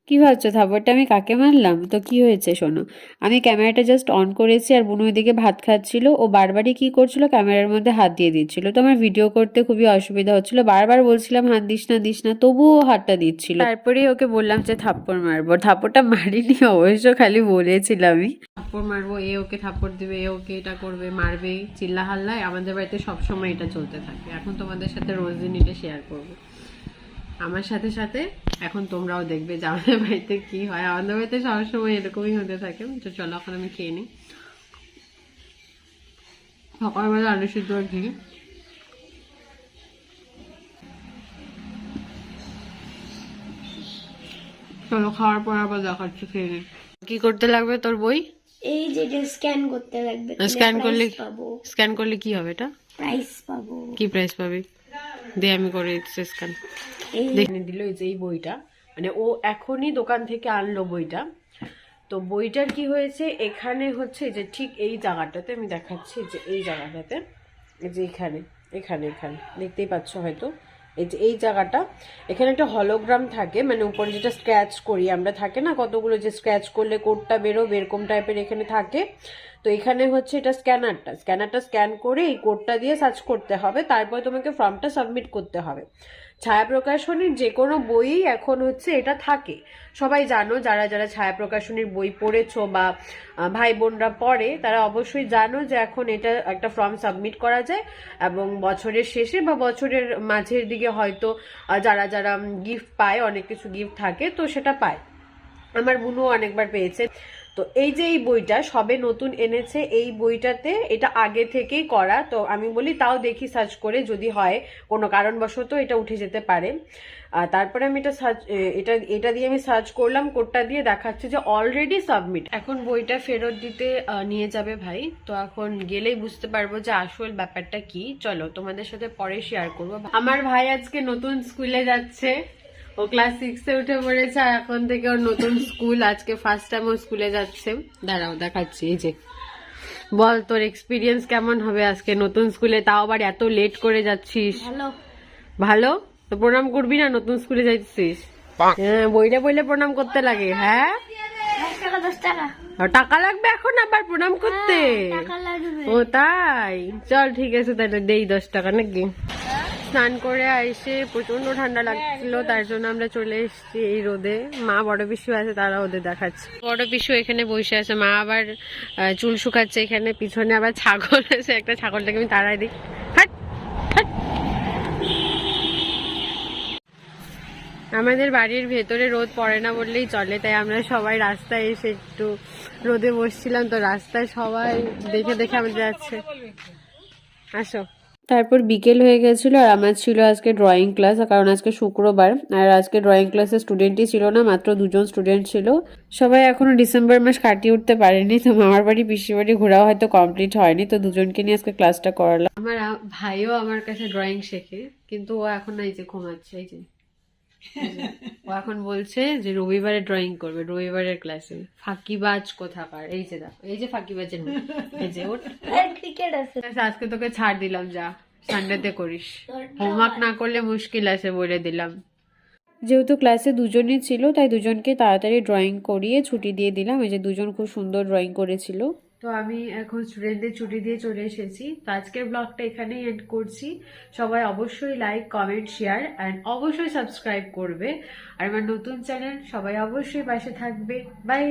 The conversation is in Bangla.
কি ভাবছো থাপ্পড়টা আমি কাকে মারলাম? তো কি হয়েছে শোনো, আমি ক্যামেরাটা জাস্ট অন করেছি আর বুনু ওইদিকে ভাত খাচ্ছিল, ও বারবারই কি করছিল ক্যামেরার মধ্যে হাত দিয়ে দিচ্ছিল। তো আমার ভিডিও করতে খুবই অসুবিধা হচ্ছিল, বারবার বলছিলাম হাত দিস না তবুও হাতটা দিচ্ছিল। তারপরে ওকে বললাম যে থাপ্পড় মারবো, থাপ্পড়টা মারিনি অবশ্য, খালি বলেছিলামই থাপ্পড় মারবো, এ ওকে থাপ্পড় দিবে, এ ওকে এটা করবে, মারবে, চিল্লা হাল্লায় আমাদের বাড়িতে সবসময় এটা চলতে থাকে। এখন তোমাদের সাথে রোজ দিন এটা শেয়ার করবো আমার সাথে সাথে, এখন তোমরাও দেখবে যে আমাদের বাড়িতে কি হয়। আমাদের বাড়িতে সবসময় এরকমই হতে থাকে। তো চলো এখন আমি খেয়ে নিই। সকালবেলা আলু সিদ্ধ আর ঘি। চলো খাওয়ার পর আবার দেখাচ্ছি, খেয়ে নিই। কি করতে লাগবে তোর বই? এই যে স্ক্যান করতে লাগবে। স্ক্যান করলে কি হবে? এটা প্রাইস পাবো। কি প্রাইস পাবি? দে আমি করে দিচ্ছি স্ক্যান। দেখে দিল এই যে এই বইটা, মানে ও এখনই দোকান থেকে আনলো বইটা। তো বইটার কি হয়েছে, এখানে হচ্ছে যে ঠিক এই জায়গাটাতে আমি দেখাচ্ছি, যে এই জায়গাটাতে, এই যে এখানে এখানে এখানে দেখতেই পাচ্ছ হয়তো, এই যে এই জায়গাটা, এখানে একটা হলোগ্রাম থাকে, মানে উপরে যেটা স্ক্র্যাচ করি আমরা, থাকে না কতগুলো, যে স্ক্র্যাচ করলে কোডটা বেরোবে এরকম টাইপের এখানে থাকে। তো এখানে হচ্ছে এটা স্ক্যানারটা স্ক্যান করে এই কোডটা দিয়ে সার্চ করতে হবে, তারপর তোমাকে ফর্মটা সাবমিট করতে হবে। ছায়া প্রকাশনীর যে কোনো বই এখন হচ্ছে এটা থাকে, সবাই জানো, যারা যারা ছায়া প্রকাশনীর বই পড়েছো বা ভাই বোনরা পড়ে তারা অবশ্যই জানো যে এখন এটা একটা ফর্ম সাবমিট করা যায়, এবং বছরের শেষে বা বছরের মাঝের দিকে হয়তো যারা যারা গিফট পায়, অনেক কিছু গিফট থাকে, তো সেটা পায়। আমার বোনও অনেকবার পেয়েছে। তো এই যে এই বইটা সবে নতুন এনেছে, এই বইটাতে এটা আগে থেকেই করা। তো আমি বলি তাও দেখি সার্চ করে, যদি হয় কোনো কারণবশত এটা উঠে যেতে পারে। তারপরে আমি এটা দিয়ে আমি সার্চ করলাম, কোডটা দিয়ে দেখাচ্ছে যে অলরেডি সাবমিট। এখন বইটা ফেরত দিতে নিয়ে যাবে ভাই, তো এখন গেলেই বুঝতে পারবো যে আসল ব্যাপারটা কি। চলো তোমাদের সাথে পরে শেয়ার করবো। আমার ভাই আজকে নতুন স্কুলে যাচ্ছে, ও ক্লাস 6-এ উঠে পড়েছে, আর এখন থেকে ওর নতুন স্কুল, আজকে ফার্স্ট টাইম ও স্কুলে যাচ্ছে। দাঁড়াও দেখাচ্ছি, এই যে বল তোর এক্সপিরিয়েন্স কেমন হবে আজকে নতুন স্কুলে, তাও আবার এত লেট করে যাচ্ছিস? ভালো। তো প্রণাম করবি না, নতুন স্কুলে যাচ্ছিস? হ্যাঁ, বইলে বইলে প্রণাম করতে লাগে। হ্যাঁ, 10 টাকা। টাকা লাগবে এখন আবার প্রণাম করতে? ও তাই, চল ঠিক আছে তাহলে দেই 10 টাকা নাকি। স্নান করে এসে প্রচন্ড ঠান্ডা লাগছিল, তার জন্য আমরা চলে এসেছি এই রোদে। মা বড় পিসু আছে, তারা ওদের দেখাচ্ছে। বড় পিসু এখানে বসে আছে, মা আবার চুল শুকাচ্ছে এখানে, পিছনে আবার ছাগল আছে, একটা ছাগলটাকে আমি তাড়াই দিই। হাট হাট। আমাদের বাড়ির ভেতরে রোদ পড়ে না বললেই চলে, তাই আমরা সবাই রাস্তায় এসে একটু রোদে বসছিলাম। তো রাস্তায় সবাই দেখে দেখে আমাদের যাচ্ছে। আসো। তারপর বিকেল হয়ে গেছিল, আর আমার ছিল আজকে ড্রয়িং ক্লাস, কারণ আজকে শুক্রবার, আর আজকে ড্রয়িং ক্লাসে স্টুডেন্টই ছিল না, মাত্র 2জন স্টুডেন্ট ছিল। সবাই এখনো ডিসেম্বর মাস কাটিয়ে উঠতে পারেনি, তো মামার বাড়ি পিসির বাড়ি ঘোরাও হয়তো কমপ্লিট হয়নি, তো দুজনকে নিয়ে আজকে ক্লাসটা করালাম। আমার ভাইও আমার কাছে ড্রয়িং শেখে, কিন্তু ও এখন এই যে ঘুমাচ্ছে, এই যে ও এখন বলছে যে রবিবারে ড্রয়িং করবে, রবিবারের ক্লাসে। ফাঁকিবাজ কোথাকার, এই যে দেখো, এই যে ফাঁকিবাজের মুখ, এই যে ওর ক্রিকেট আছে। আজকে তোকে ছাড় দিলাম, যা সানডেতে করিস, হোমওয়ার্ক না করলে মুশকিল আছে বলে দিলাম। যেহেতু ক্লাসে দুজনই ছিল, তাই দুজনকে তাড়াতাড়ি ড্রয়িং করিয়ে ছুটি দিয়ে দিলাম। এই যে দুজন খুব সুন্দর ড্রয়িং করেছিল। তো আমি এখন স্টুডেন্টদের ছুটি দিয়ে চলে এসেছি। তো আজকের ব্লগটা এখানেই এন্ড করছি। সবাই অবশ্যই লাইক, কমেন্ট, শেয়ার অ্যান্ড অবশ্যই সাবস্ক্রাইব করবে। আর আমার নতুন চ্যানেল, সবাই অবশ্যই পাশে থাকবে। বাই।